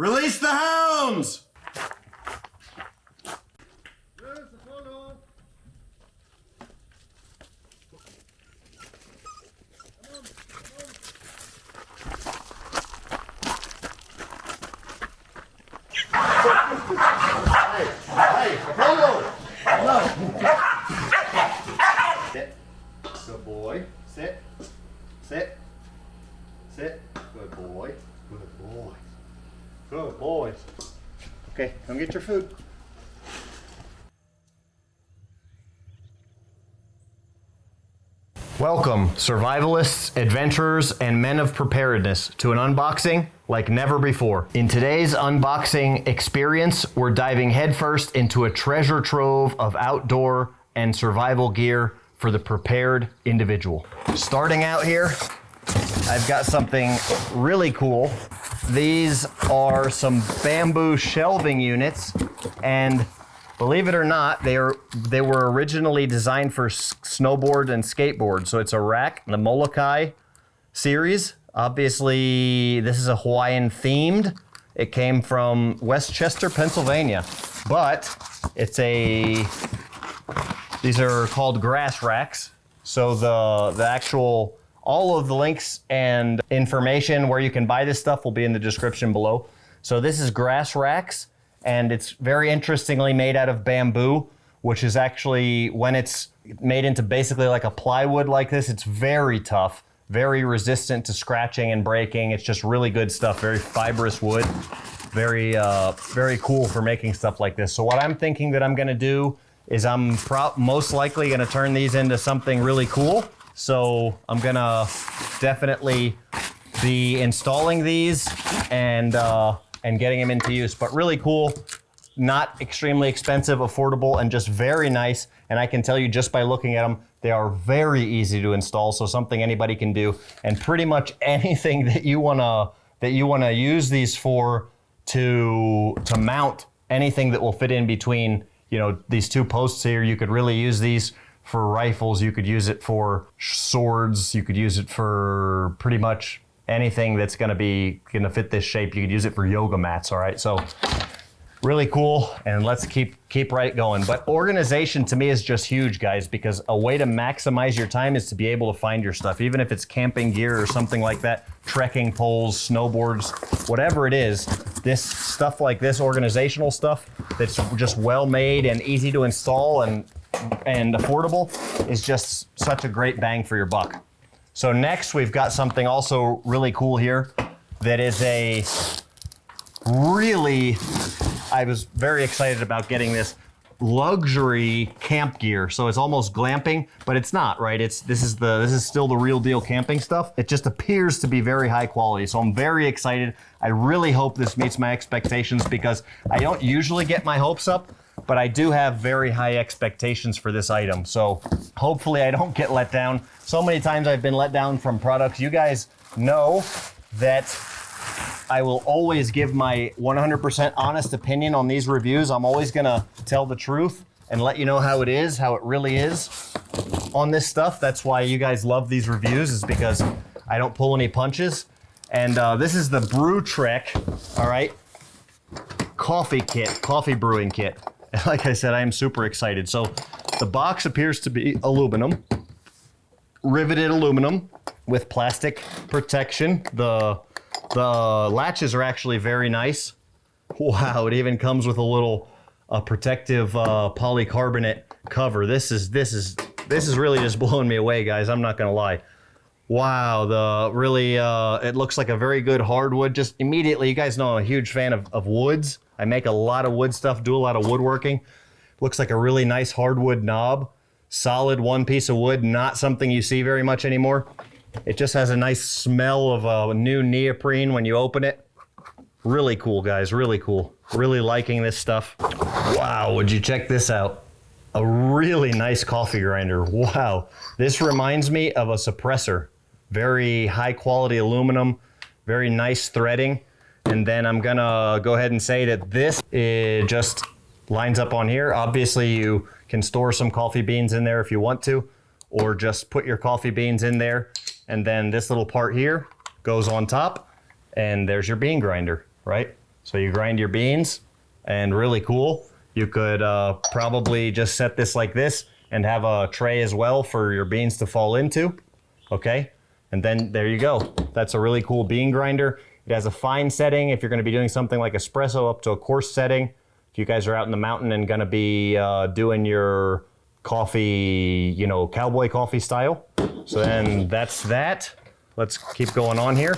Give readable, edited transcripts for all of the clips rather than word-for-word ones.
Release the hounds! Hey, Apollo! No. Sit. Good boy. Sit. Sit. Sit. Good boy. Good boy. Good boy. Okay, come get your food. Welcome, survivalists, adventurers, and men of preparedness, to an unboxing like never before. In today's unboxing experience, we're diving headfirst into a treasure trove of outdoor and survival gear for the prepared individual. Starting out here, I've got something really cool. These are some bamboo shelving units, and believe it or not, they were originally designed for snowboard and skateboard. So it's a rack, the Molokai series. Obviously, this is a Hawaiian themed. It came from Westchester, Pennsylvania, but these are called grass racks. So the actual, all of the links and information where you can buy this stuff will be in the description below. So this is grass racks, and it's very interestingly made out of bamboo, which is actually, when it's made into basically like a plywood like this, it's very tough, very resistant to scratching and breaking. It's just really good stuff, very fibrous wood, very cool for making stuff like this. So what I'm thinking that I'm gonna do is I'm most likely gonna turn these into something really cool. So I'm gonna definitely be installing these and getting them into use, but really cool, not extremely expensive, affordable, and just very nice. And I can tell you just by looking at them, they are very easy to install, so something anybody can do. And pretty much anything that you wanna use these for to mount anything that will fit in between, you know, these two posts here. You could really use these for rifles, you could use it for swords, you could use it for pretty much anything that's gonna fit this shape. You could use it for yoga mats, all right? So really cool, and let's keep right going. But organization to me is just huge, guys, because a way to maximize your time is to be able to find your stuff, even if it's camping gear or something like that, trekking poles, snowboards, whatever it is. This stuff like this, organizational stuff that's just well made and easy to install and affordable, is just such a great bang for your buck. So next, we've got something also really cool here that is a really, I was very excited about getting this luxury camp gear. So it's almost glamping, but it's not, right? This is still the real deal camping stuff. It just appears to be very high quality. So I'm very excited. I really hope this meets my expectations, because I don't usually get my hopes up, but I do have very high expectations for this item. So hopefully I don't get let down. So many times I've been let down from products. You guys know that I will always give my 100% honest opinion on these reviews. I'm always gonna tell the truth and let you know how it is, how it really is on this stuff. That's why you guys love these reviews, is because I don't pull any punches. And this is the Brew Trek, all right, coffee brewing kit. Like I said, I am super excited. So the box appears to be aluminum, riveted aluminum with plastic protection. The latches are actually very nice. Wow, it even comes with a protective polycarbonate cover. This is really just blowing me away, guys. I'm not gonna lie. Wow, it looks like a very good hardwood. Just immediately, you guys know I'm a huge fan of woods. I make a lot of wood stuff, do a lot of woodworking. Looks like a really nice hardwood knob. Solid one piece of wood, not something you see very much anymore. It just has a nice smell of a new neoprene when you open it. Really cool, guys, really cool. Really liking this stuff. Wow, would you check this out? A really nice coffee grinder. Wow, this reminds me of a suppressor. Very high quality aluminum, very nice threading. And then I'm gonna go ahead and say that this just lines up on here. Obviously you can store some coffee beans in there if you want to, or just put your coffee beans in there. And then this little part here goes on top, and there's your bean grinder, right? So you grind your beans, and really cool. You could probably just set this like this and have a tray as well for your beans to fall into, okay? And then there you go. That's a really cool bean grinder. It has a fine setting if you're gonna be doing something like espresso up to a coarse setting. If you guys are out in the mountain and gonna be doing your coffee, you know, cowboy coffee style. So then that's that. Let's keep going on here.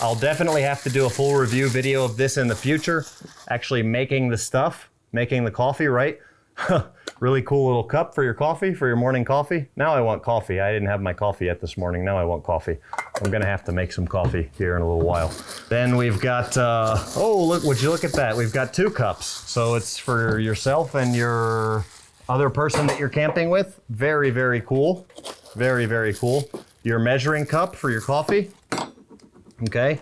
I'll definitely have to do a full review video of this in the future. Actually making the stuff, making the coffee, right? Really cool little cup for your coffee, for your morning coffee. Now I want coffee. I didn't have my coffee yet this morning. Now I want coffee. I'm gonna have to make some coffee here in a little while. Then we've got, oh, look, would you look at that? We've got 2 cups. So it's for yourself and your other person that you're camping with. Very, very cool. Very, very cool. Your measuring cup for your coffee. Okay.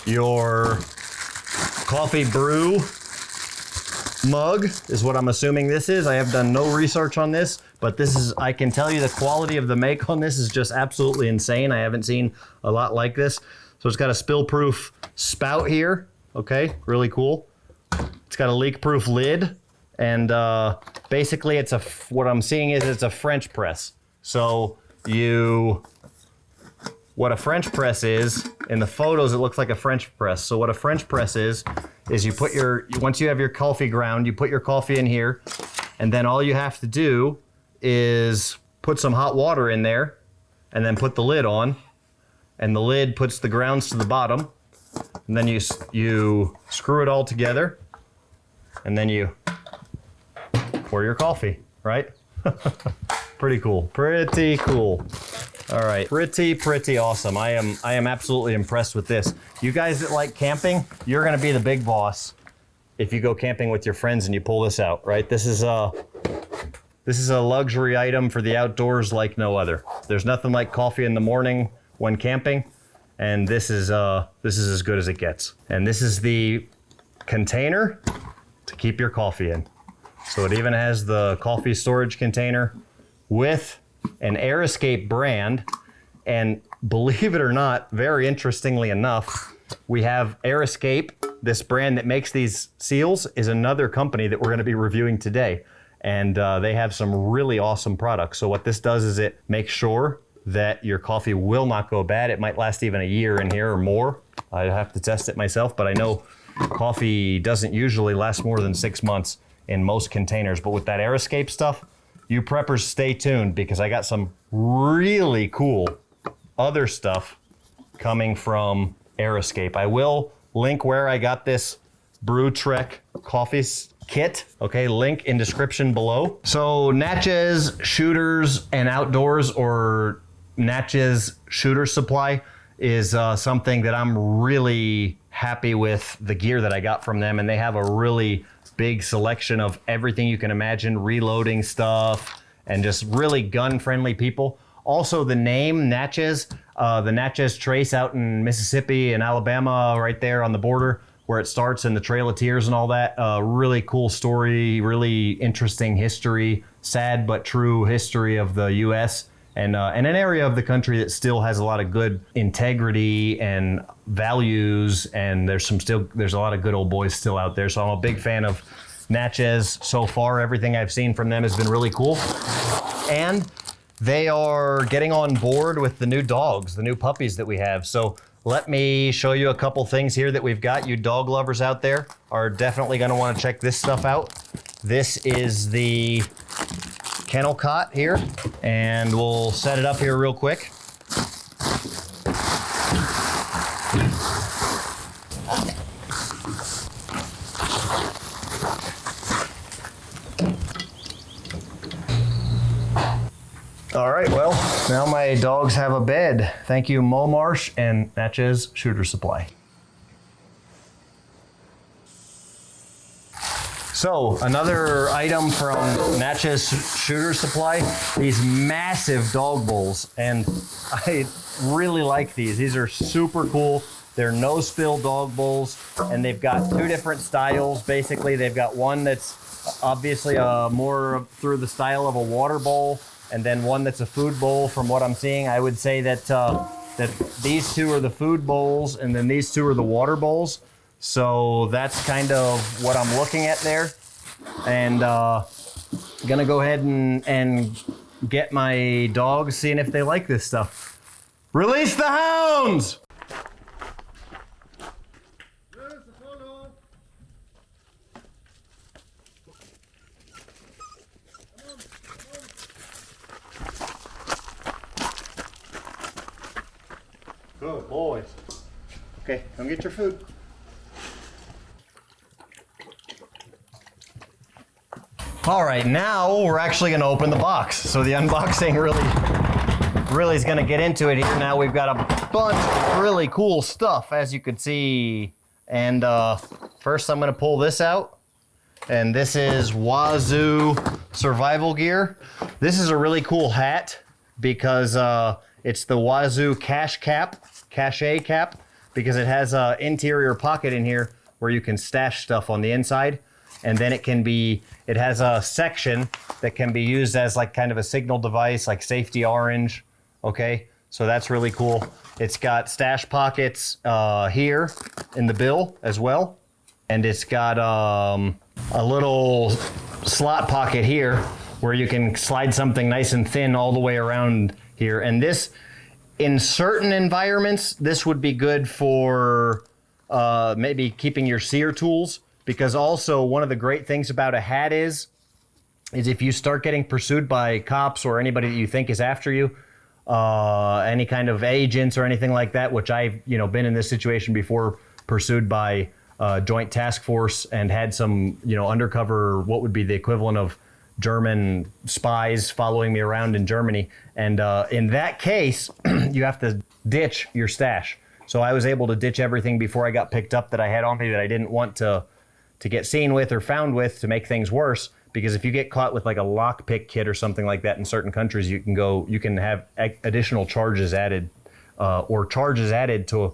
Your coffee brew mug is what I'm assuming this is. I have done no research on this, but this is, I can tell you the quality of the make on this is just absolutely insane. I haven't seen a lot like this. So it's got a spill-proof spout here. Okay, really cool. It's got a leak-proof lid, and basically it's what I'm seeing is it's a French press. So what a French press is, in the photos it looks like a French press. So what a French press is you put once you have your coffee ground, you put your coffee in here, and then all you have to do is put some hot water in there, and then put the lid on, and the lid puts the grounds to the bottom, and then you screw it all together, and then you pour your coffee, right? Pretty cool, pretty cool. All right, pretty awesome. I am absolutely impressed with this. You guys that like camping, you're gonna be the big boss if you go camping with your friends and you pull this out, right? This is a luxury item for the outdoors like no other. There's nothing like coffee in the morning when camping, and this is as good as it gets. And this is the container to keep your coffee in. So it even has the coffee storage container with an Airscape brand, and believe it or not, very interestingly enough, we have Airscape, this brand that makes these seals, is another company that we're going to be reviewing today, and they have some really awesome products. So what this does is it makes sure that your coffee will not go bad. It might last even a year in here or more. I have to test it myself, but I know coffee doesn't usually last more than 6 months in most containers, but with that Airscape stuff, you preppers stay tuned, because I got some really cool other stuff coming from Airscape. I will link where I got this Brew Trek coffee kit. Okay, link in description below. So Natchez Shooters and Outdoors, or Natchez Shooter Supply, is something that I'm really happy with the gear that I got from them, and they have a really big selection of everything you can imagine, reloading stuff, and just really gun-friendly people. Also, the name Natchez, the Natchez Trace out in Mississippi and Alabama, right there on the border where it starts, and the Trail of Tears and all that. Really cool story, really interesting history, sad but true history of the U.S. and an area of the country that still has a lot of good integrity and values, and there's a lot of good old boys still out there. So I'm a big fan of Natchez so far. Everything I've seen from them has been really cool. And they are getting on board with the new dogs, the new puppies that we have. So let me show you a couple things here that we've got. You dog lovers out there are definitely gonna wanna check this stuff out. This is the kennel cot here, and we'll set it up here real quick. All right, well, now my dogs have a bed. Thank you, Mo Marsh and Natchez Shooter Supply. So another item from Natchez Shooter Supply, these massive dog bowls, and I really like these. These are super cool. They're no spill dog bowls, and they've got 2 different styles. Basically, they've got one that's obviously more through the style of a water bowl, and then one that's a food bowl. From what I'm seeing, I would say that that these 2 are the food bowls, and then these 2 are the water bowls. So that's kind of what I'm looking at there. And gonna go ahead and get my dogs, seeing if they like this stuff. Release the hounds! Good boys. Okay, come get your food. All right, now we're actually gonna open the box. So the unboxing really is gonna get into it here. Now we've got a bunch of really cool stuff, as you can see. And first I'm gonna pull this out. And this is Wazoo survival gear. This is a really cool hat because it's the Wazoo cache cap, because it has an interior pocket in here where you can stash stuff on the inside. And then it has a section that can be used as like kind of a signal device, like safety orange, okay? So that's really cool. It's got stash pockets here in the bill as well. And it's got a little slot pocket here where you can slide something nice and thin all the way around here. And this, in certain environments, this would be good for maybe keeping your sear tools, because also one of the great things about a hat is if you start getting pursued by cops or anybody that you think is after you, any kind of agents or anything like that, which I've been in this situation before, pursued by joint task force and had some undercover, what would be the equivalent of German spies following me around in Germany. And in that case, you have to ditch your stash. So I was able to ditch everything before I got picked up that I had on me that I didn't want to get seen with or found with, to make things worse. Because if you get caught with like a lockpick kit or something like that in certain countries, you can have additional charges added, or charges added to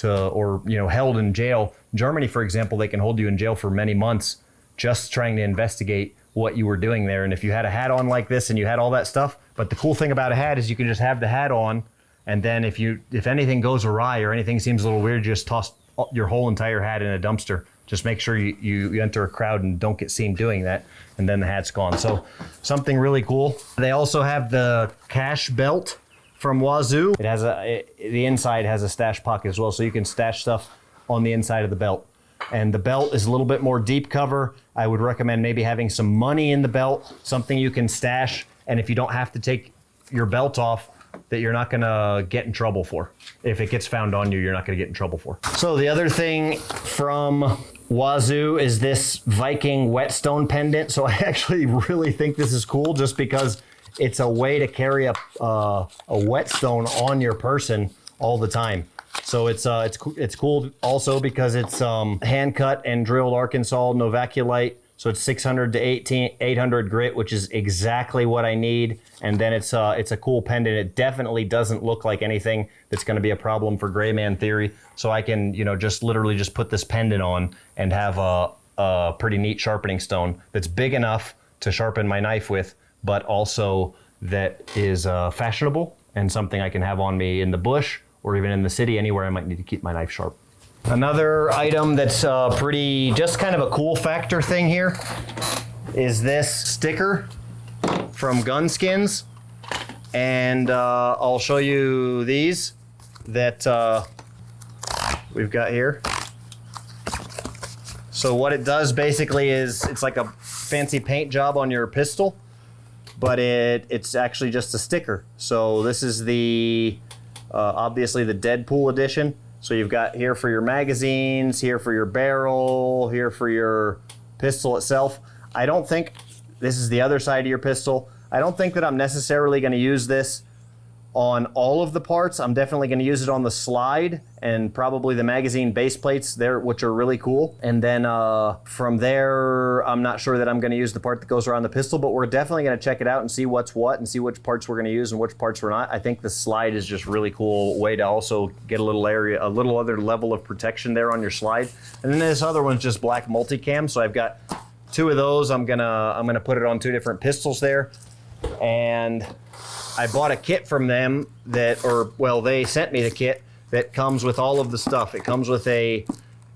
or held in jail. Germany, for example, they can hold you in jail for many months just trying to investigate what you were doing there. And if you had a hat on like this and you had all that stuff, but the cool thing about a hat is you can just have the hat on, and then if anything goes awry or anything seems a little weird, you just toss your whole entire hat in a dumpster. Just make sure you enter a crowd and don't get seen doing that, and then the hat's gone. So something really cool. They also have the cache belt from Wazoo. It has the inside has a stash pocket as well, so you can stash stuff on the inside of the belt. And the belt is a little bit more deep cover. I would recommend maybe having some money in the belt, something you can stash, and if you don't have to take your belt off, that you're not gonna get in trouble for. If it gets found on you, you're not gonna get in trouble for. So the other thing from Wazoo is this Viking whetstone pendant. So I actually really think this is cool, just because it's a way to carry a whetstone on your person all the time. So it's cool also because it's hand cut and drilled Arkansas Novaculite. So it's 600 to 800 grit, which is exactly what I need. And then it's a cool pendant. It definitely doesn't look like anything that's going to be a problem for Gray Man Theory. So I can just literally just put this pendant on and have a pretty neat sharpening stone that's big enough to sharpen my knife with, but also that is fashionable and something I can have on me in the bush or even in the city, anywhere I might need to keep my knife sharp. Another item that's just kind of a cool factor thing here is this sticker from Gunskins. And I'll show you these that we've got here. So what it does basically is it's like a fancy paint job on your pistol, but it's actually just a sticker. So this is the obviously the Deadpool edition. So you've got here for your magazines, here for your barrel, here for your pistol itself. I don't think, this is the other side of your pistol. I don't think that I'm necessarily going to use this on all of the parts. I'm definitely going to use it on the slide and probably the magazine base plates there, which are really cool. And then from there, I'm not sure that I'm going to use the part that goes around the pistol, but we're definitely going to check it out and see what's what and see which parts we're going to use and which parts we're not. I think the slide is just really cool way to also get a little other level of protection there on your slide. And then this other one's just black multicam. So I've got two of those. I'm gonna put it on two different pistols there. And I bought a kit from them they sent me the kit that comes with all of the stuff. It comes with a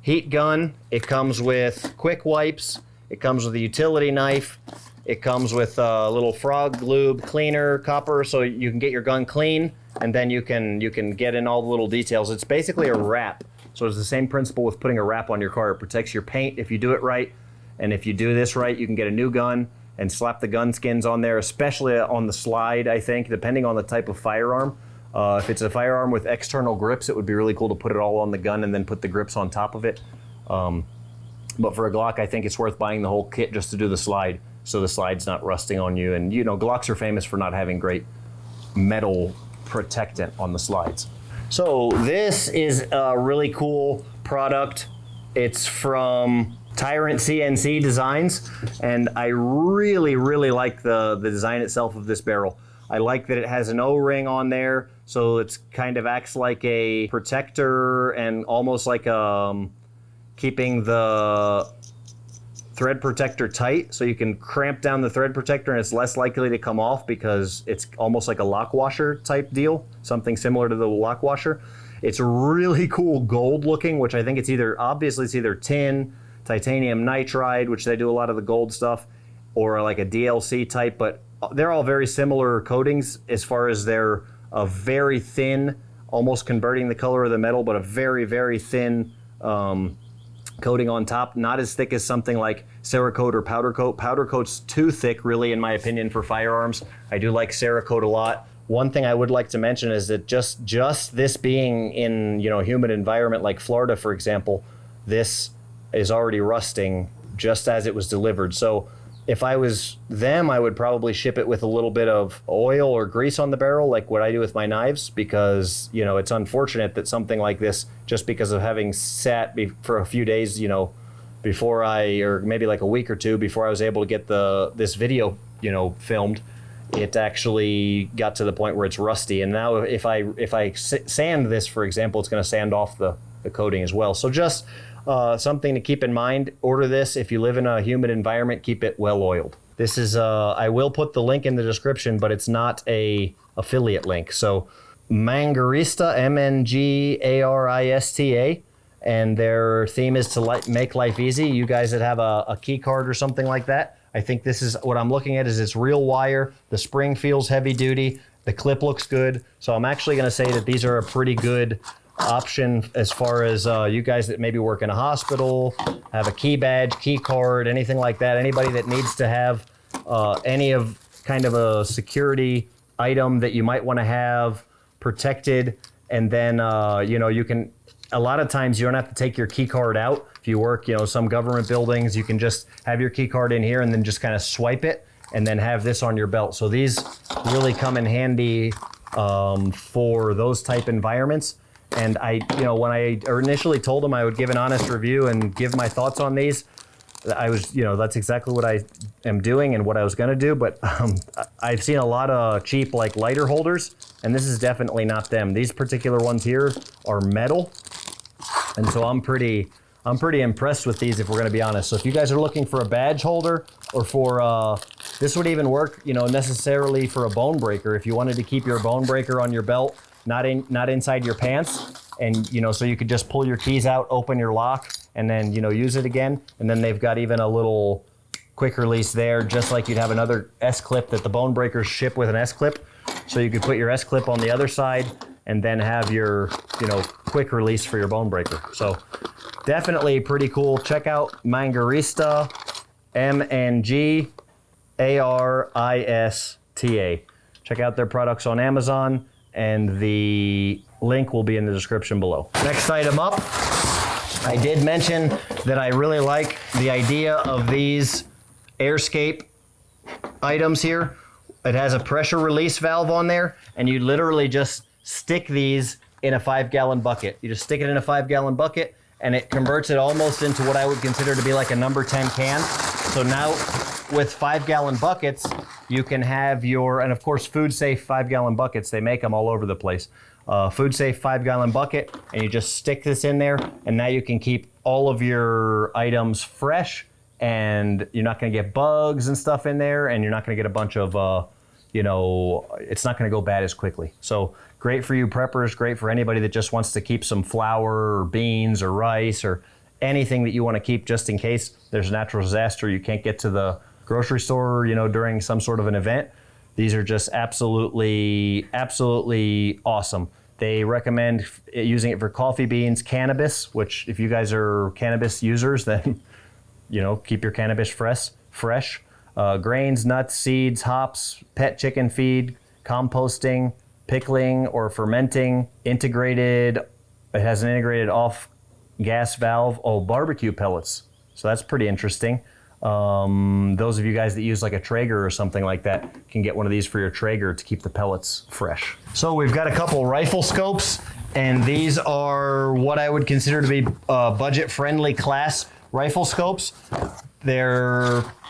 heat gun. It comes with quick wipes. It comes with a utility knife. It comes with a little frog lube cleaner copper, so you can get your gun clean, and then you can get in all the little details. It's basically a wrap. So it's the same principle with putting a wrap on your car. It protects your paint if you do it right, and if you do this right, you can get a new gun and slap the gun skins on there, especially on the slide, I think, depending on the type of firearm. If it's a firearm with external grips, it would be really cool to put it all on the gun and then put the grips on top of it. But for a Glock, I think it's worth buying the whole kit just to do the slide, so the slide's not rusting on you. And you know, Glocks are famous for not having great metal protectant on the slides. So this is a really cool product. It's from Tyrant CNC Designs, and I really, really like the design itself of this barrel. I like that it has an O-ring on there, so it's kind of acts like a protector and almost like keeping the thread protector tight, so you can cramp down the thread protector and it's less likely to come off because it's almost like a lock washer type deal, something similar to the lock washer. It's really cool gold looking, which I think it's obviously it's either tin, titanium nitride, which they do a lot of the gold stuff, or like a DLC type, but they're all very similar coatings as far as they're a very thin, almost converting the color of the metal, but a very, very thin coating on top, not as thick as something like Cerakote or Powder Coat. Powder Coat's too thick, really, in my opinion, for firearms. I do like Cerakote a lot. One thing I would like to mention is that just this being in, you know, a humid environment like Florida, for example, this is already rusting just as it was delivered. So if I was them, I would probably ship it with a little bit of oil or grease on the barrel, like what I do with my knives, because, you know, it's unfortunate that something like this, just because of having sat for a few days, you know, before or maybe like a week or two before I was able to get this video, you know, filmed, it actually got to the point where it's rusty. And now if I sand this, for example, it's going to sand off the coating as well. So just something to keep in mind. Order this if you live in a humid environment. Keep it well oiled. This is I will put the link in the description, but it's not a affiliate link. So Mangarista, Mangarista, and their theme is to make life easy. You guys that have a key card or something like that, I think this is what I'm looking at. Is it's real wire. The spring feels heavy duty. The clip looks good. So I'm actually going to say that these are a pretty good option as far as you guys that maybe work in a hospital, have a key badge, key card, anything like that. Anybody that needs to have any of kind of a security item that you might want to have protected, and then you know, you can, a lot of times you don't have to take your key card out. If you work, you know, some government buildings, you can just have your key card in here and then just kind of swipe it and then have this on your belt. So these really come in handy for those type environments. And you know, when I initially told them I would give an honest review and give my thoughts on these, I was, you know, that's exactly what I am doing and what I was going to do. But I've seen a lot of cheap like lighter holders, and this is definitely not them. These particular ones here are metal, and so I'm pretty impressed with these, if we're going to be honest. So if you guys are looking for a badge holder, or for this would even work, you know, necessarily for a bone breaker, if you wanted to keep your bone breaker on your belt, not inside your pants, and, you know, so you could just pull your keys out, open your lock, and then, you know, use it again. And then they've got even a little quick release there, just like you'd have another S-clip that the bone breakers ship with an S-clip. So you could put your S-clip on the other side and then have your, you know, quick release for your bone breaker. So definitely pretty cool. Check out Mangarista, Mangarista. Check out their products on Amazon, and the link will be in the description below. Next item up, I did mention that I really like the idea of these Airscape items here. It has a pressure release valve on there, and you literally just stick these in a 5-gallon bucket. You just stick it in a 5-gallon bucket, and it converts it almost into what I would consider to be like a number 10 can. So now with 5-gallon buckets, you can have your, and of course food safe 5-gallon buckets, they make them all over the place. Food safe 5-gallon bucket, and you just stick this in there, and now you can keep all of your items fresh, and you're not gonna get bugs and stuff in there, and you're not gonna get a bunch of, you know, it's not gonna go bad as quickly. So great for you preppers, great for anybody that just wants to keep some flour or beans or rice or anything that you want to keep just in case there's a natural disaster, you can't get to the grocery store, you know, during some sort of an event. These are just absolutely awesome. They recommend using it for coffee beans, cannabis, which if you guys are cannabis users, then, you know, keep your cannabis fresh. Grains, nuts, seeds, hops, pet chicken feed, composting, pickling or fermenting, integrated. It has an integrated off gas valve. Oh, barbecue pellets. So that's pretty interesting. Those of you guys that use like a Traeger or something like that can get one of these for your Traeger to keep the pellets fresh. So we've got a couple rifle scopes, and these are what I would consider to be budget-friendly class rifle scopes.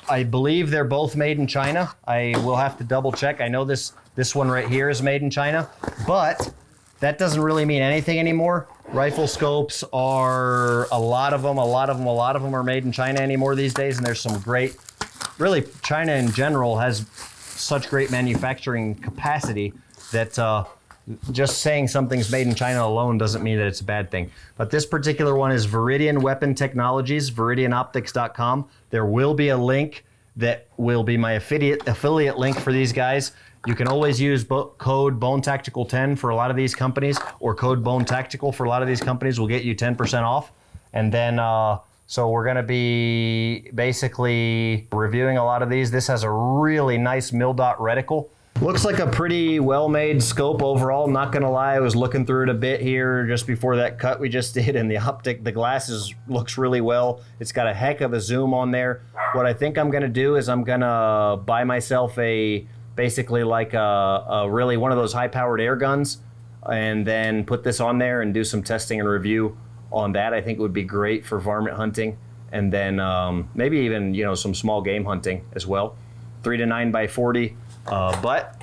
I believe they're both made in China. I will have to double check. I know this one right here is made in China, but that doesn't really mean anything anymore. Rifle scopes are, a lot of them are made in China anymore these days, and there's some great, really China in general has such great manufacturing capacity that just saying something's made in China alone doesn't mean that it's a bad thing. But this particular one is Viridian Weapon Technologies, ViridianOptics.com. There will be a link that will be my affiliate link for these guys. You can always use code BONETACTICAL10 for a lot of these companies, or code BONETACTICAL for a lot of these companies will get you 10% off. And then, so we're gonna be basically reviewing a lot of these. This has a really nice mil-dot reticle. Looks like a pretty well-made scope overall. Not gonna lie, I was looking through it a bit here just before that cut we just did, and the glasses looks really well. It's got a heck of a zoom on there. What I think I'm gonna do is I'm gonna buy myself basically like really one of those high-powered air guns, and then put this on there and do some testing and review on that. I think it would be great for varmint hunting, and then maybe even, you know, some small game hunting as well. 3 to 9 by 40. But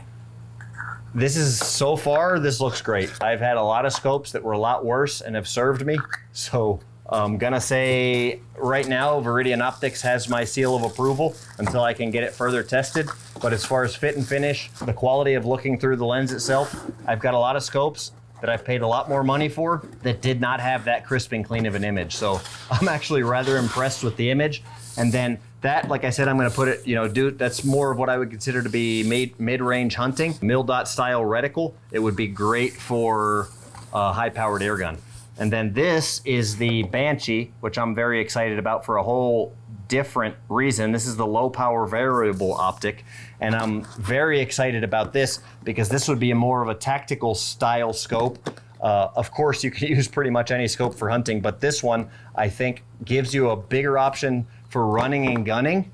this is, so far, this looks great. I've had a lot of scopes that were a lot worse and have served me. So I'm gonna say right now, Viridian Optics has my seal of approval until I can get it further tested. But as far as fit and finish, the quality of looking through the lens itself, I've got a lot of scopes that I've paid a lot more money for that did not have that crisp and clean of an image. So I'm actually rather impressed with the image. And then that, like I said, I'm gonna put it, you know, that's more of what I would consider to be mid-range hunting, mil-dot style reticle. It would be great for a high-powered air gun. And then this is the Banshee, which I'm very excited about for a whole different reason. This is the low power variable optic, and I'm very excited about this because this would be more of a tactical style scope. Of course, you can use pretty much any scope for hunting, but this one I think gives you a bigger option for running and gunning.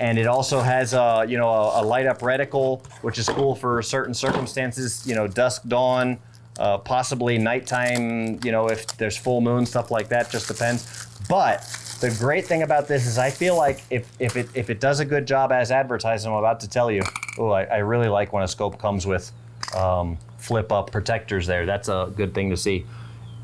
And it also has a light up reticle, which is cool for certain circumstances, you know, dusk, dawn, possibly nighttime, you know, if there's full moon, stuff like that, just depends. But the great thing about this is I feel like if it does a good job as advertised, I'm about to tell you, I really like when a scope comes with flip up protectors there. That's a good thing to see.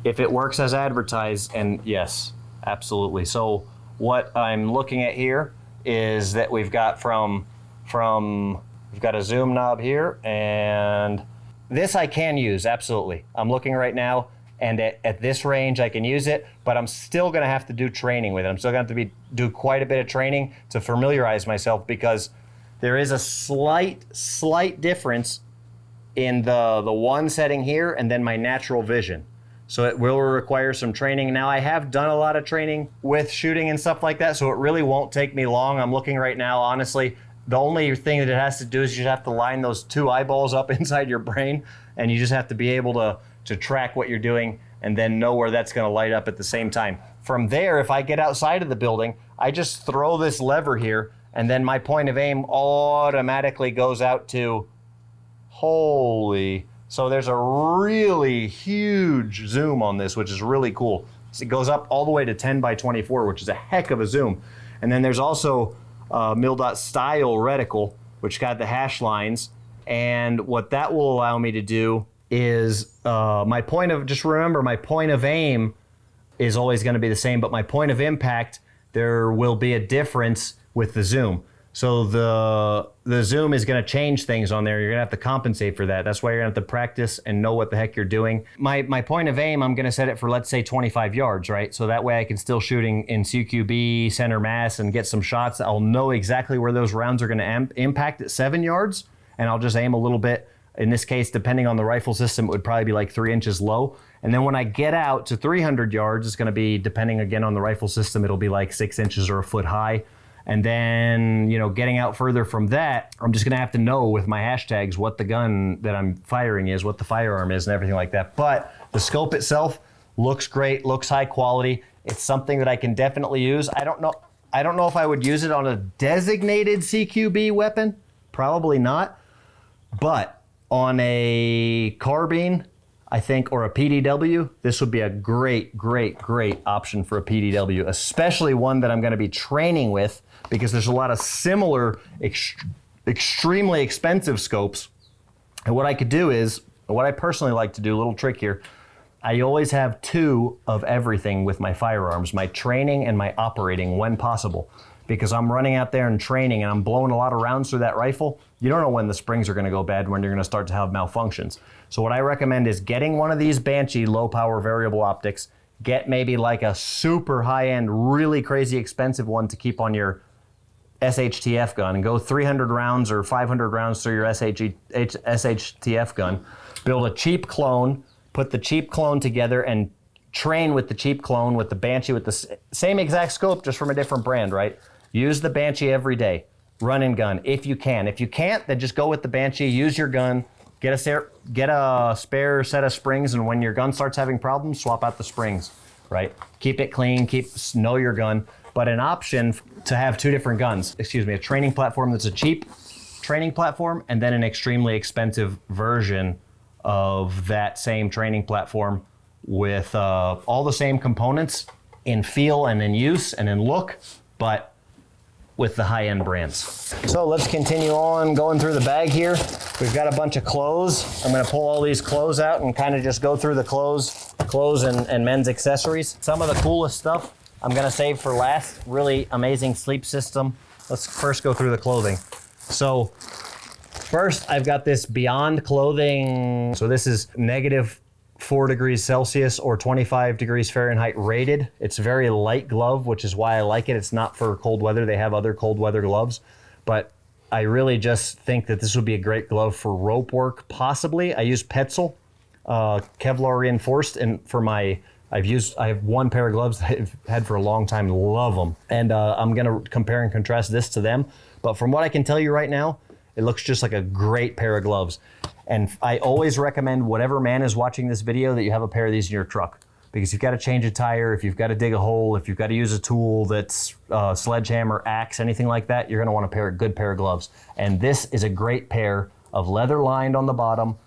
If it works as advertised, and yes, absolutely. So what I'm looking at here is that we've got we've got a zoom knob here, and this I can use, absolutely. I'm looking right now, and at this range I can use it, but I'm still gonna have to do training with it. I'm still gonna have to do quite a bit of training to familiarize myself, because there is a slight difference in the one setting here and then my natural vision. So it will require some training. Now, I have done a lot of training with shooting and stuff like that, so it really won't take me long. I'm looking right now, honestly, the only thing that it has to do is you just have to line those two eyeballs up inside your brain, and you just have to be able to track what you're doing and then know where that's gonna light up at the same time. From there, if I get outside of the building, I just throw this lever here, and then my point of aim automatically goes out to, so there's a really huge zoom on this, which is really cool. So it goes up all the way to 10 by 24, which is a heck of a zoom. And then there's also mil-dot style reticle, which got the hash lines. And what that will allow me to do is just remember, my point of aim is always gonna be the same, but my point of impact, there will be a difference with the zoom. So the zoom is going to change things on there. You're going to have to compensate for that. That's why you're going to have to practice and know what the heck you're doing. My point of aim, I'm going to set it for, let's say, 25 yards, right? So that way I can still shooting in CQB, center mass, and get some shots. I'll know exactly where those rounds are going to impact at 7 yards, and I'll just aim a little bit. In this case, depending on the rifle system, it would probably be like 3 inches low. And then when I get out to 300 yards, it's going to be, depending again on the rifle system, it'll be like 6 inches or a foot high. And then, you know, getting out further from that, I'm just gonna have to know with my hashtags what the gun that I'm firing is, what the firearm is, and everything like that. But the scope itself looks great, looks high quality. It's something that I can definitely use. I don't know if I would use it on a designated CQB weapon, probably not. But on a carbine, I think, or a PDW, this would be a great, great, great option for a PDW, especially one that I'm gonna be training with, because there's a lot of similar, extremely expensive scopes. And what I could do is, what I personally like to do, a little trick here, I always have 2 of everything with my firearms, my training and my operating when possible. Because I'm running out there and training and I'm blowing a lot of rounds through that rifle, you don't know when the springs are gonna go bad, when you're gonna start to have malfunctions. So what I recommend is getting one of these Banshee low power variable optics, get maybe like a super high end, really crazy expensive one to keep on your SHTF gun, and go 300 rounds or 500 rounds through your SHTF gun. Build a cheap clone, put the cheap clone together and train with the cheap clone with the Banshee with the same exact scope, just from a different brand, right? Use the Banshee every day. Run and gun if you can. If you can't, then just go with the Banshee, use your gun, get a spare set of springs, and when your gun starts having problems, swap out the springs, right? Keep it clean, know your gun. But an option to have 2 different guns, a training platform that's a cheap training platform, and then an extremely expensive version of that same training platform with all the same components in feel and in use and in look, but with the high-end brands. So let's continue on going through the bag here. We've got a bunch of clothes. I'm gonna pull all these clothes out and kind of just go through the clothes and men's accessories. Some of the coolest stuff I'm gonna save for last. Really amazing sleep system. Let's first go through the clothing. So first, I've got this Beyond clothing. So this is -4 degrees Celsius or 25 degrees Fahrenheit rated. It's a very light glove, which is why I like it. It's not for cold weather. They have other cold weather gloves, but I really just think that this would be a great glove for rope work, possibly. I use Petzl, Kevlar reinforced, and for my, I have 1 pair of gloves that I've had for a long time, love them. And I'm gonna compare and contrast this to them. But from what I can tell you right now, it looks just like a great pair of gloves. And I always recommend, whatever man is watching this video, that you have a pair of these in your truck. Because you've got to change a tire, if you've got to dig a hole, if you've got to use a tool that's sledgehammer, axe, anything like that, you're gonna want a good pair of gloves. And this is a great pair of leather lined on the bottom,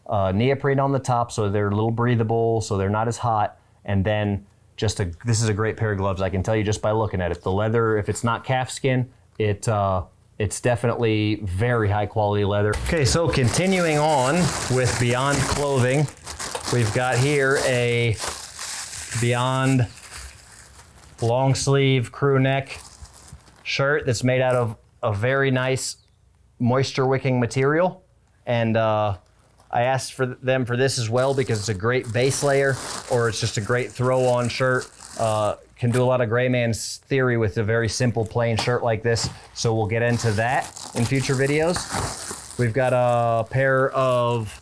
neoprene on the top, so they're a little breathable, so they're not as hot. And then this is a great pair of gloves. I can tell you just by looking at it. The leather, if it's not calf skin, it's definitely very high quality leather. Okay, so continuing on with Beyond clothing, we've got here a Beyond long sleeve crew neck shirt that's made out of a very nice moisture wicking material. And I asked for them for this as well because it's a great base layer, or it's just a great throw on shirt. Can do a lot of gray man's theory with a very simple plain shirt like this. So we'll get into that in future videos. We've got a pair of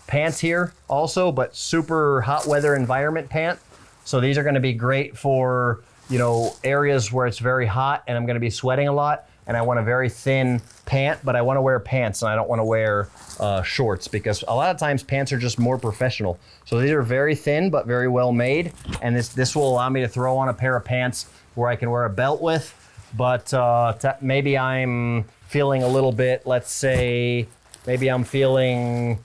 pants here also, but super hot weather environment pant. So these are gonna be great for, you know, areas where it's very hot and I'm gonna be sweating a lot and I want a very thin pant, but I wanna wear pants and I don't wanna wear shorts, because a lot of times pants are just more professional. So these are very thin, but very well made. And this will allow me to throw on a pair of pants where I can wear a belt with, but maybe I'm feeling a little bit, let's say, maybe I'm feeling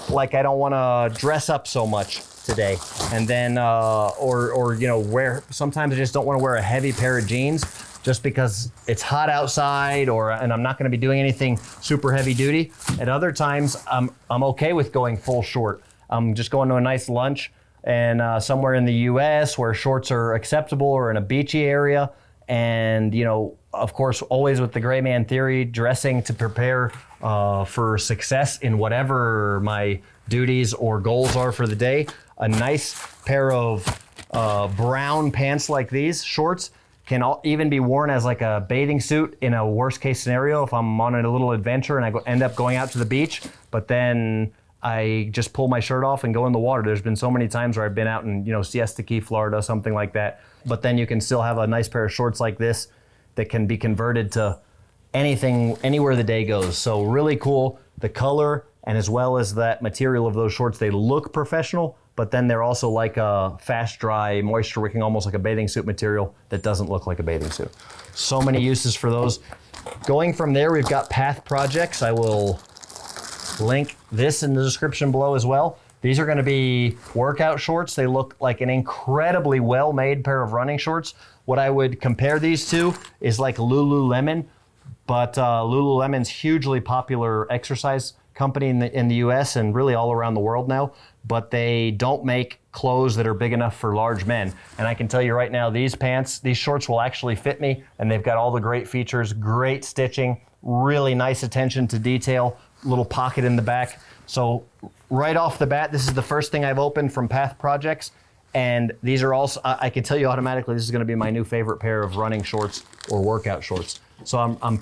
like I don't wanna dress up so much today. And then, or you know, sometimes I just don't wanna wear a heavy pair of jeans just because it's hot outside, and I'm not gonna be doing anything super heavy duty. At other times, I'm okay with going full short. I'm just going to a nice lunch and somewhere in the US where shorts are acceptable, or in a beachy area, And, you know, of course, always with the Gray Man Theory, dressing to prepare for success in whatever my duties or goals are for the day. A nice pair of brown pants like these, shorts, can even be worn as like a bathing suit in a worst case scenario if I'm on a little adventure and I end up going out to the beach, but then I just pull my shirt off and go in the water. There's been so many times where I've been out in, you know, Siesta Key, Florida, something like that. But then you can still have a nice pair of shorts like this that can be converted to anything, anywhere the day goes. So really cool. The color and as well as that material of those shorts, they look professional, but then they're also like a fast dry, moisture wicking, almost like a bathing suit material that doesn't look like a bathing suit. So many uses for those. Going from there, we've got Path Projects. I will link this in the description below as well. These are going to be workout shorts. They look like an incredibly well-made pair of running shorts. What I would compare these to is like Lululemon, but Lululemon's hugely popular exercise company in the US and really all around the world now, but they don't make clothes that are big enough for large men. And I can tell you right now, these shorts will actually fit me, and they've got all the great features, great stitching, really nice attention to detail, little pocket in the back. So right off the bat, this is the first thing I've opened from Path Projects. And these are also, I can tell you automatically, this is going to be my new favorite pair of running shorts or workout shorts. So I'm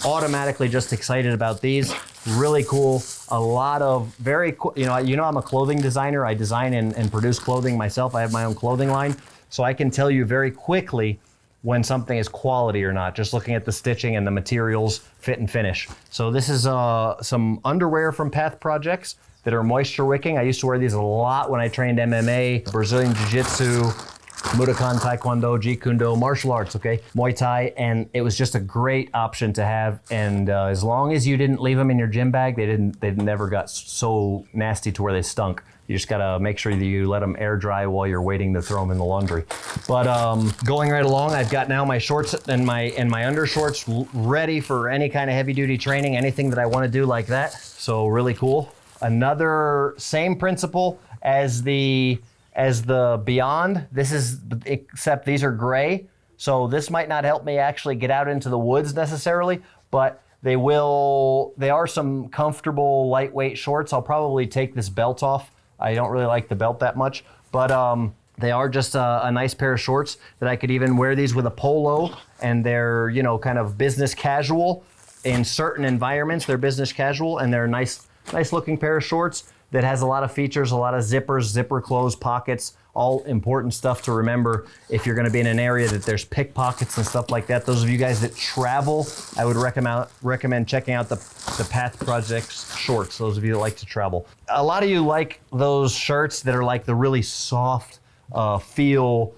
automatically just excited about these. Really cool. A lot of very cool, you know I'm a clothing designer. I design and produce clothing myself. I have my own clothing line. So I can tell you very quickly when something is quality or not, just looking at the stitching and the materials, fit and finish. So this is some underwear from Path Projects that are moisture wicking. I used to wear these a lot when I trained MMA, Brazilian Jiu-Jitsu, Budokan, Taekwondo, Jeet Kune Do, martial arts, okay? Muay Thai, and it was just a great option to have. And as long as you didn't leave them in your gym bag, they never got so nasty to where they stunk. You just gotta make sure that you let them air dry while you're waiting to throw them in the laundry. But going right along, I've got now my shorts and my undershorts ready for any kind of heavy duty training, anything that I wanna do like that. So really cool. Another same principle as the Beyond. This is, except these are gray. So this might not help me actually get out into the woods necessarily, but they are some comfortable, lightweight shorts. I'll probably take this belt off. I don't really like the belt that much, but they are just a nice pair of shorts that I could even wear these with a polo, and they're, you know, kind of business casual. In certain environments, they're business casual, and they're a nice looking pair of shorts that has a lot of features, a lot of zippers, zipper closed pockets, all important stuff to remember if you're gonna be in an area that there's pickpockets and stuff like that. Those of you guys that travel, I would recommend checking out the Path Projects shorts, those of you that like to travel. A lot of you like those shirts that are like the really soft feel,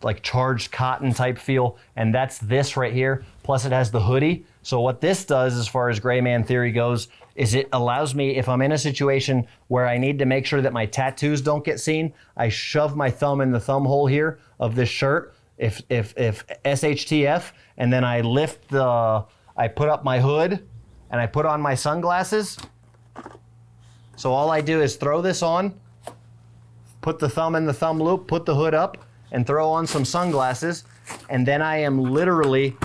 like charged cotton type feel, and that's this right here. Plus it has the hoodie. So what this does as far as Gray Man Theory goes is it allows me, if I'm in a situation where I need to make sure that my tattoos don't get seen, I shove my thumb in the thumb hole here of this shirt, if SHTF, and then I I put up my hood and I put on my sunglasses. So all I do is throw this on, put the thumb in the thumb loop, put the hood up, and throw on some sunglasses, and then I am literally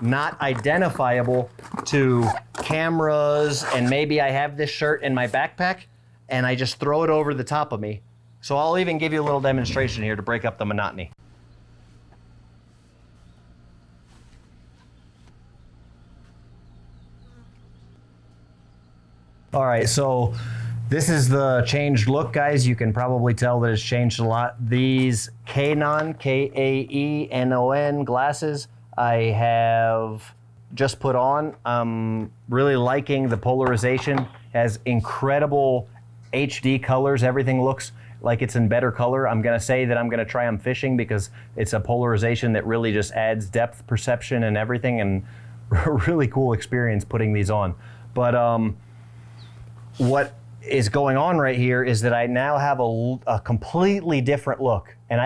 not identifiable to cameras, and maybe I have this shirt in my backpack and I just throw it over the top of me. So I'll even give you a little demonstration here to break up the monotony. All right, so this is the changed look, guys. You can probably tell that it's changed a lot. These Kaenon, Kaenon glasses, I have just put on. I'm really liking the polarization. Has incredible HD colors. Everything looks like it's in better color. I'm gonna say that I'm gonna try them fishing because it's a polarization that really just adds depth perception and everything, and really cool experience putting these on. But what is going on right here is that I now have a completely different look, and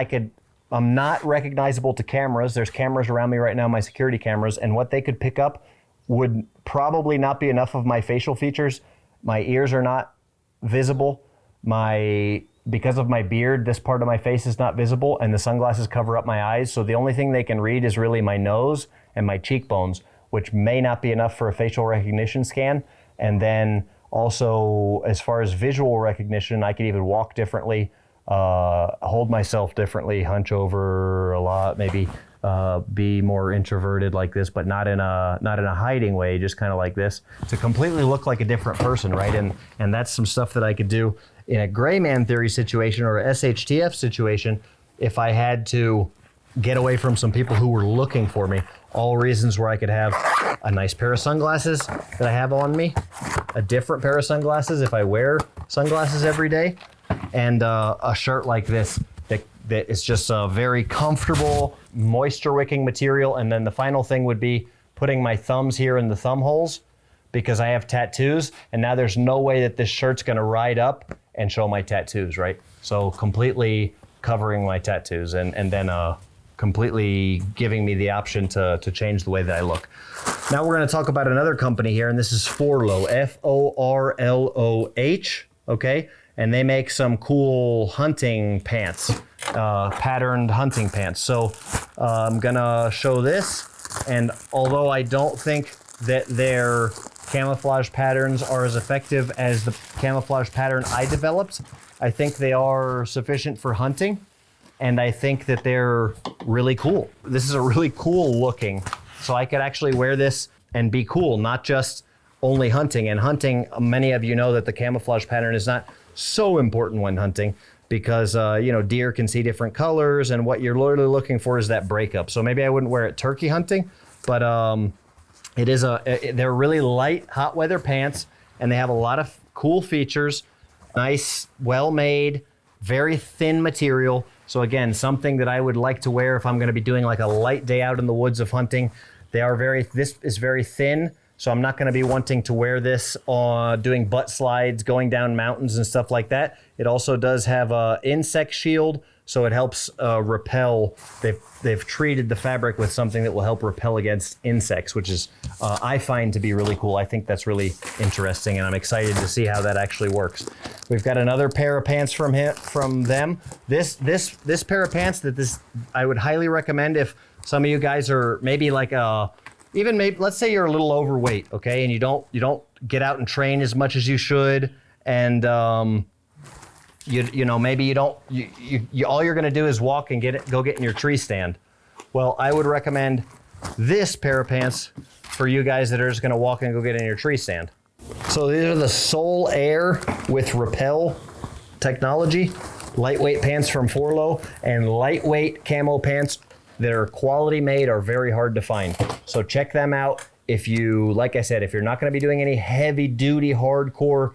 I'm not recognizable to cameras. There's cameras around me right now, my security cameras, and what they could pick up would probably not be enough of my facial features. My ears are not visible, because of my beard, this part of my face is not visible, and the sunglasses cover up my eyes. So the only thing they can read is really my nose and my cheekbones, which may not be enough for a facial recognition scan. And then also, as far as visual recognition, I could even walk differently, hold myself differently, hunch over a lot, maybe be more introverted like this, but not in a hiding way, just kind of like this, to completely look like a different person, right? And that's some stuff that I could do in a gray man theory situation or a SHTF situation if I had to get away from some people who were looking for me. All reasons where I could have a nice pair of sunglasses that I have on me, a different pair of sunglasses if I wear sunglasses every day, and a shirt like this that is just a very comfortable, moisture wicking material. And then the final thing would be putting my thumbs here in the thumb holes, because I have tattoos, and now there's no way that this shirt's gonna ride up and show my tattoos, right? So completely covering my tattoos, and then completely giving me the option to change the way that I look. Now we're gonna talk about another company here, and this is Forloh, F-O-R-L-O-H, okay? And they make some cool hunting pants, patterned hunting pants. So I'm gonna show this, and although I don't think that their camouflage patterns are as effective as the camouflage pattern I developed, I think they are sufficient for hunting, and I think that they're really cool. This is a really cool looking, so I could actually wear this and be cool, not just only hunting. And hunting, many of you know that the camouflage pattern is not so important when hunting, because you know, deer can see different colors, and what you're literally looking for is that breakup. So maybe I wouldn't wear it turkey hunting, but they're really light, hot weather pants, and they have a lot of cool features. Nice, well-made, very thin material. So again, something that I would like to wear if I'm gonna be doing like a light day out in the woods of hunting. This is very thin, so I'm not gonna be wanting to wear this doing butt slides, going down mountains and stuff like that. It also does have a insect shield, so it helps repel. They've treated the fabric with something that will help repel against insects, which is I find to be really cool. I think that's really interesting, and I'm excited to see how that actually works. We've got another pair of pants from them. This pair of pants I would highly recommend if some of you guys are maybe like even maybe, let's say you're a little overweight, okay, and you don't get out and train as much as you should, and you know, maybe you don't, all you're gonna do is walk and go get in your tree stand. Well, I would recommend this pair of pants for you guys that are just gonna walk and go get in your tree stand. So these are the Soul Air with Repel technology, lightweight pants from Forloh, and lightweight camo pants that are quality made are very hard to find. So check them out. If you, like I said, if you're not gonna be doing any heavy duty, hardcore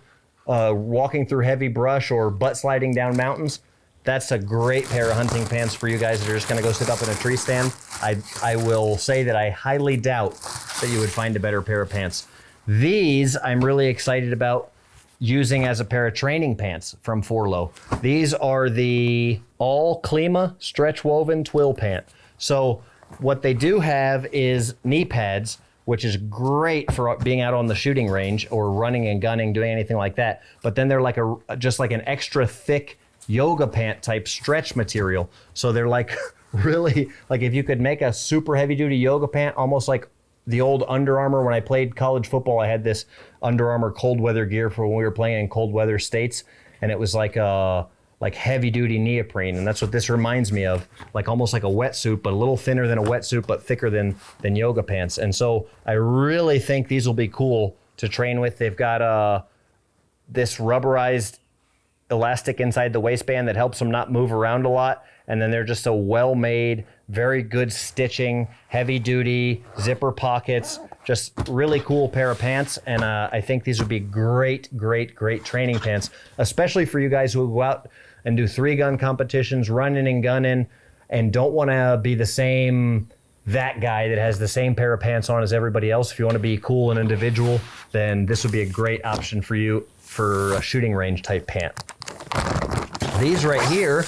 walking through heavy brush or butt sliding down mountains, that's a great pair of hunting pants for you guys that are just gonna go sit up in a tree stand. I will say that I highly doubt that you would find a better pair of pants. These I'm really excited about using as a pair of training pants from Forloh. These are the All Klima Stretch Woven Twill Pant. So what they do have is knee pads, which is great for being out on the shooting range or running and gunning, doing anything like that. But then they're like just like an extra thick yoga pant type stretch material. So they're like really, like if you could make a super heavy duty yoga pant, almost like the old Under Armour. When I played college football, I had this Under Armour cold weather gear for when we were playing in cold weather states. And it was like heavy duty neoprene. And that's what this reminds me of, like almost like a wetsuit, but a little thinner than a wetsuit, but thicker than yoga pants. And so I really think these will be cool to train with. They've got this rubberized elastic inside the waistband that helps them not move around a lot. And then they're just a well-made, very good stitching, heavy duty, zipper pockets, just really cool pair of pants. And I think these would be great training pants, especially for you guys who go out and do 3-gun competitions, running and gunning, and don't want to be that guy that has the same pair of pants on as everybody else. If you want to be cool and individual, then this would be a great option for you for a shooting range type pant. These right here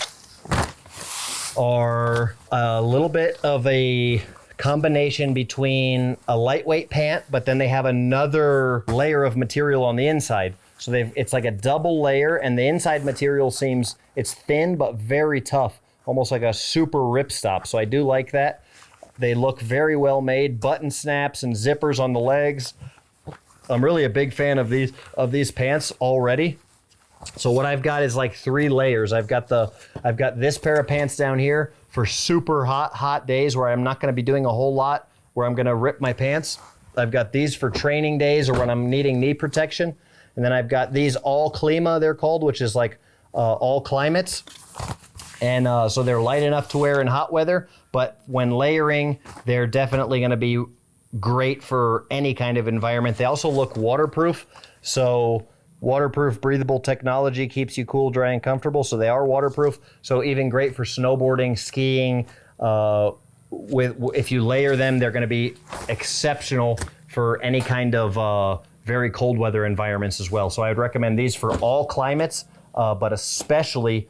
are a little bit of a combination between a lightweight pant, but then they have another layer of material on the inside. So it's like a double layer, and the inside material seems, it's thin but very tough, almost like a super ripstop. So I do like that. They look very well made, button snaps and zippers on the legs. I'm really a big fan of these pants already. So what I've got is like 3 layers. I've got this pair of pants down here for super hot days where I'm not going to be doing a whole lot, where I'm going to rip my pants. I've got these for training days or when I'm needing knee protection. And then I've got these all klima, they're called, which is like all climates. And so they're light enough to wear in hot weather, but when layering, they're definitely going to be great for any kind of environment. They also look waterproof. So waterproof breathable technology keeps you cool, dry, and comfortable. So they are waterproof. So even great for snowboarding, skiing. If you layer them, they're going to be exceptional for any kind of very cold weather environments as well. So I would recommend these for all climates, but especially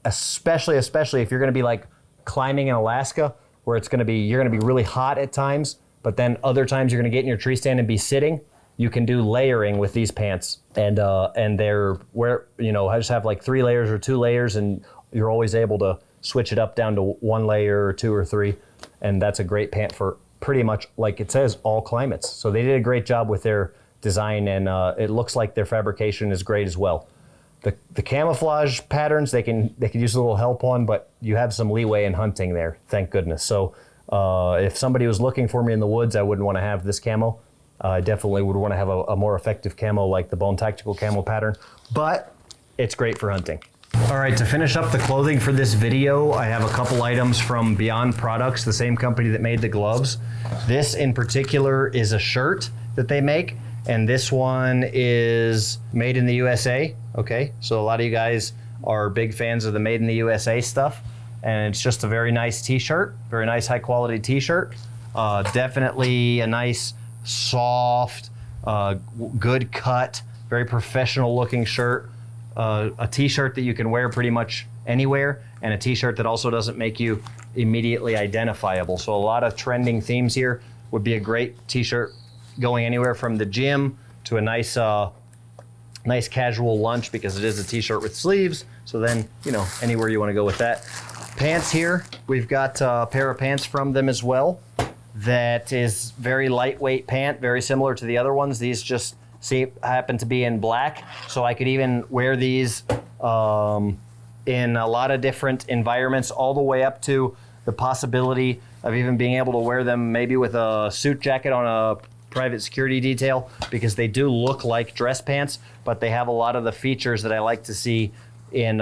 if you're going to be like climbing in Alaska, where you're going to be really hot at times, but then other times you're going to get in your tree stand and be sitting. You can do layering with these pants, and they're I just have like 3 layers or 2 layers, and you're always able to switch it up down to 1 layer or 2 or 3, and that's a great pant for pretty much, like it says, all climates. So they did a great job with their design, and it looks like their fabrication is great as well. The camouflage patterns they can use a little help on, but you have some leeway in hunting there, thank goodness. So if somebody was looking for me in the woods, I wouldn't want to have this camo. I definitely would want to have a more effective camo like the Bone Tactical camo pattern, but it's great for hunting. All right, to finish up the clothing for this video, I have a couple items from Beyond Products, the same company that made the gloves. This in particular is a shirt that they make, and this one is made in the USA, okay? So a lot of you guys are big fans of the made in the USA stuff, and it's just a very nice t-shirt, very nice high quality t-shirt. Definitely a nice, soft, good cut, very professional looking shirt. A t-shirt that you can wear pretty much anywhere, and a t-shirt that also doesn't make you immediately identifiable. So a lot of trending themes here. Would be a great t-shirt going anywhere from the gym to a nice casual lunch, because it is a t-shirt with sleeves. So then, anywhere you want to go with that. Pants here, we've got a pair of pants from them as well. That is very lightweight pant, very similar to the other ones. These just happen to be in black, so I could even wear these in a lot of different environments, all the way up to the possibility of even being able to wear them maybe with a suit jacket on a private security detail, because they do look like dress pants, but they have a lot of the features that I like to see in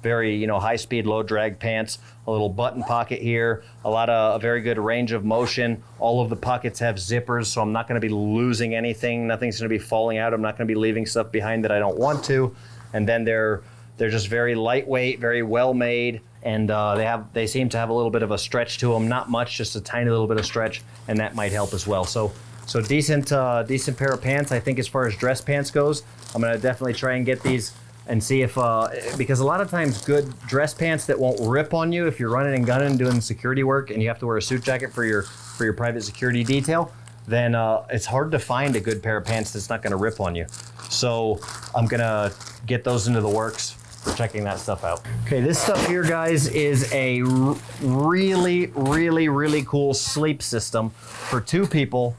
very high speed, low drag pants. A little button pocket here, a very good range of motion. All of the pockets have zippers, so I'm not going to be losing anything. Nothing's going to be falling out. I'm not going to be leaving stuff behind that I don't want to. And then they're just very lightweight, very well made, and they seem to have a little bit of a stretch to them. Not much, just a tiny little bit of stretch, and that might help as well. So decent pair of pants. I think as far as dress pants goes, I'm going to definitely try and get these and see if, because a lot of times good dress pants that won't rip on you if you're running and gunning and doing security work and you have to wear a suit jacket for your private security detail, then it's hard to find a good pair of pants that's not going to rip on you. So I'm going to get those into the works for checking that stuff out. Okay, this stuff here, guys, is a really, really, really cool sleep system for 2 people,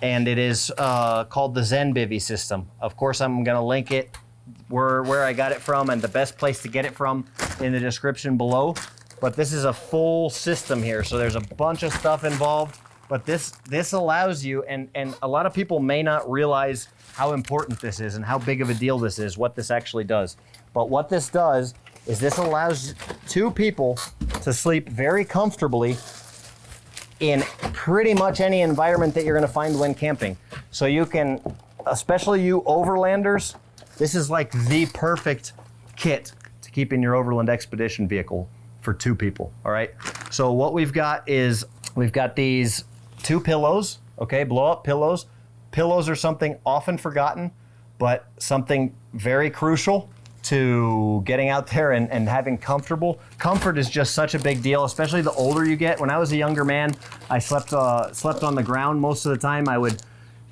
and it is called the Zen Bivy system. Of course, I'm going to link it where I got it from and the best place to get it from in the description below. But this is a full system here, so there's a bunch of stuff involved. But this allows you, and a lot of people may not realize how important this is and how big of a deal this is, what this actually does. But what this does is this allows 2 people to sleep very comfortably in pretty much any environment that you're going to find when camping. So you can, especially you overlanders, this is like the perfect kit to keep in your overland expedition vehicle for 2 people, all right? So what we've got is, we've got these 2 pillows, okay, blow up pillows. Pillows are something often forgotten, but something very crucial to getting out there and having comfortable. Comfort is just such a big deal, especially the older you get. When I was a younger man, I slept on the ground most of the time. I would,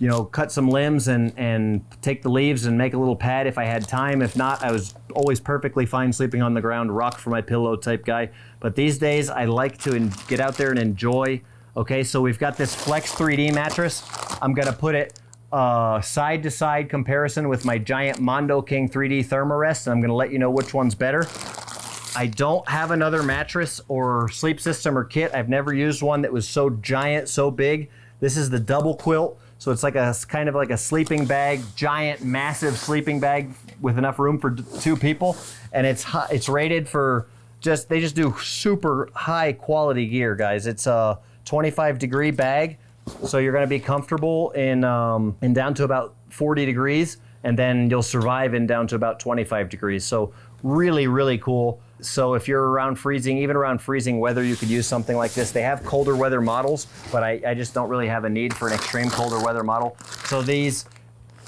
you know, cut some limbs and take the leaves and make a little pad if I had time. If not, I was always perfectly fine sleeping on the ground, rock for my pillow type guy. But these days, I like to get out there and enjoy. Okay, so we've got this Flex 3D mattress. I'm gonna put it side-to-side comparison with my giant Mondo King 3D Thermarest, and I'm gonna let you know which one's better. I don't have another mattress or sleep system or kit. I've never used one that was so giant, so big. This is the double quilt, so it's like a kind of like a sleeping bag, giant, massive sleeping bag with enough room for 2 people, and it's rated for they just do super high quality gear, guys. It's a 25-degree bag, so you're going to be comfortable in down to about 40 degrees, and then you'll survive in down to about 25 degrees. So really, really cool. So if you're around freezing, even around freezing weather, you could use something like this. They have colder weather models, but I just don't really have a need for an extreme colder weather model. So this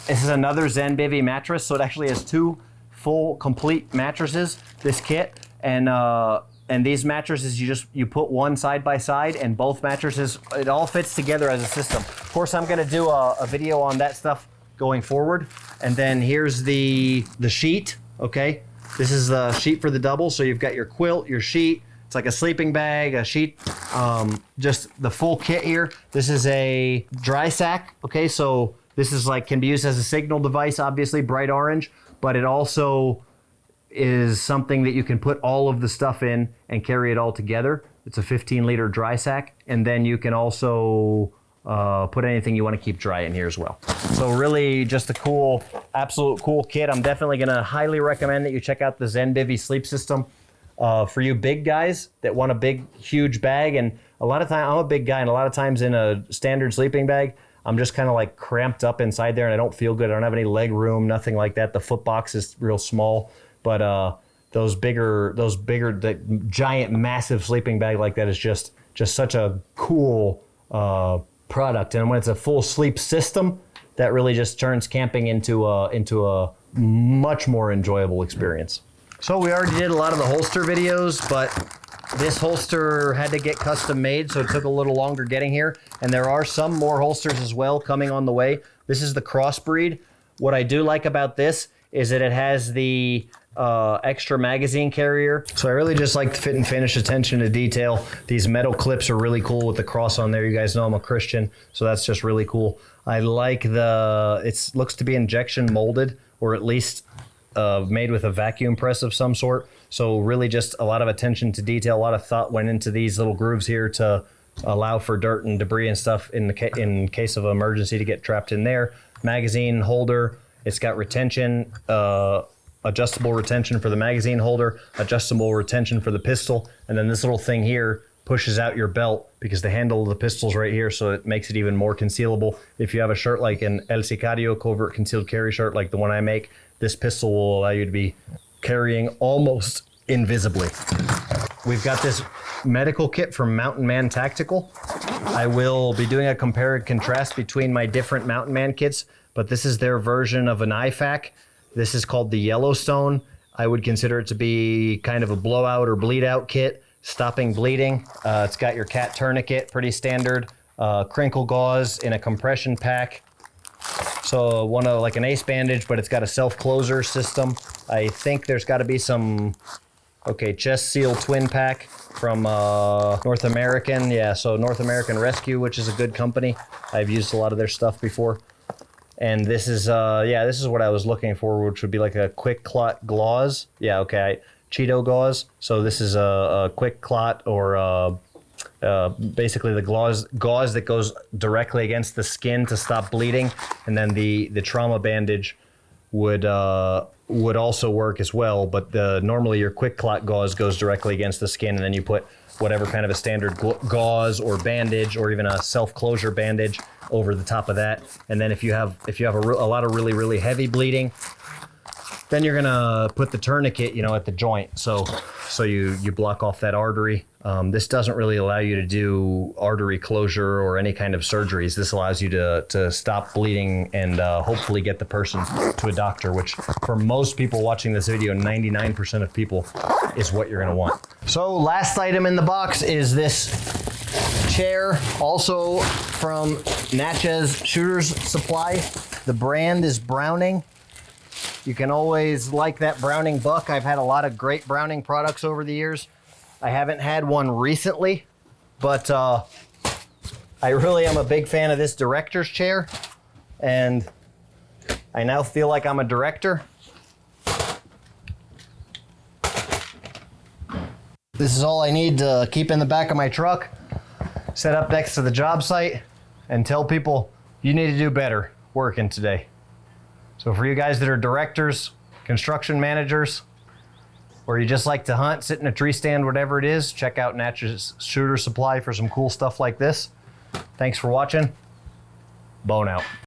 is another ZenBivy mattress. So it actually has 2 full, complete mattresses, this kit. And these mattresses, you put one side by side, and both mattresses, it all fits together as a system. Of course, I'm gonna do a video on that stuff going forward. And then here's the sheet, okay? This is the sheet for the double. So you've got your quilt, your sheet. It's like a sleeping bag, a sheet, just the full kit here. This is a dry sack, okay? So this is can be used as a signal device, obviously bright orange, but it also is something that you can put all of the stuff in and carry it all together. It's a 15-liter dry sack, and then you can also put anything you want to keep dry in here as well. So really just a cool, absolute cool kit. I'm definitely gonna highly recommend that you check out the ZenBivy sleep system. For you big guys that want a big, huge bag, and a lot of time, I'm a big guy, and a lot of times in a standard sleeping bag, I'm just kind of like cramped up inside there and I don't feel good. I don't have any leg room, nothing like that. The foot box is real small. But those bigger, the giant, massive sleeping bag like that is just such a cool product. And when it's a full sleep system, that really just turns camping into a much more enjoyable experience. So we already did a lot of the holster videos, but this holster had to get custom made, so it took a little longer getting here. And there are some more holsters as well coming on the way. This is the Crossbreed. What I do like about this is that it has the extra magazine carrier. So I really just like the fit and finish, attention to detail. These metal clips are really cool with the cross on there. You guys know I'm a Christian, so that's just really cool. I like it looks to be injection molded, or at least made with a vacuum press of some sort. So really just a lot of attention to detail, a lot of thought went into these little grooves here to allow for dirt and debris and stuff in case of emergency to get trapped in there. Magazine holder, it's got retention, adjustable retention for the magazine holder, adjustable retention for the pistol, and then this little thing here pushes out your belt because the handle of the pistol's right here, so it makes it even more concealable. If you have a shirt like an El Sicario covert concealed carry shirt like the one I make, this pistol will allow you to be carrying almost invisibly. We've got this medical kit from Mountain Man Tactical. I will be doing a compare and contrast between my different Mountain Man kits, but this is their version of an IFAK. This is called the Yellowstone. I would consider it to be kind of a blowout or bleed out kit, stopping bleeding. It's got your cat tourniquet, pretty standard. Crinkle gauze in a compression pack. So one of like an ace bandage, but it's got a self-closer system. I think there's got to be some, chest seal twin pack from North American. Yeah, so North American Rescue, which is a good company. I've used a lot of their stuff before. And this is, this is what I was looking for, which would be like a quick clot gauze. Yeah, okay, Cheeto gauze. So this is a quick clot, or basically the gauze that goes directly against the skin to stop bleeding. And then the trauma bandage would also work as well, but normally your quick clot gauze goes directly against the skin, and then you put whatever kind of a standard gauze or bandage, or even a self-closure bandage over the top of that. And then if you have a lot of really heavy bleeding, then you're gonna put the tourniquet, at the joint, so you block off that artery. This doesn't really allow you to do artery closure or any kind of surgeries. This allows you to stop bleeding and hopefully get the person to a doctor, which for most people watching this video, 99% of people, is what you're gonna want. So last item in the box is this chair, also from Natchez Shooter's Supply. The brand is Browning. You can always like that Browning buck. I've had a lot of great Browning products over the years. I haven't had one recently, but I really am a big fan of this director's chair, and I now feel like I'm a director. This is all I need to keep in the back of my truck, set up next to the job site, and tell people you need to do better working today. So for you guys that are directors, construction managers, or you just like to hunt, sit in a tree stand, whatever it is, check out Natchez Shooter Supply for some cool stuff like this. Thanks for watching. Bone out.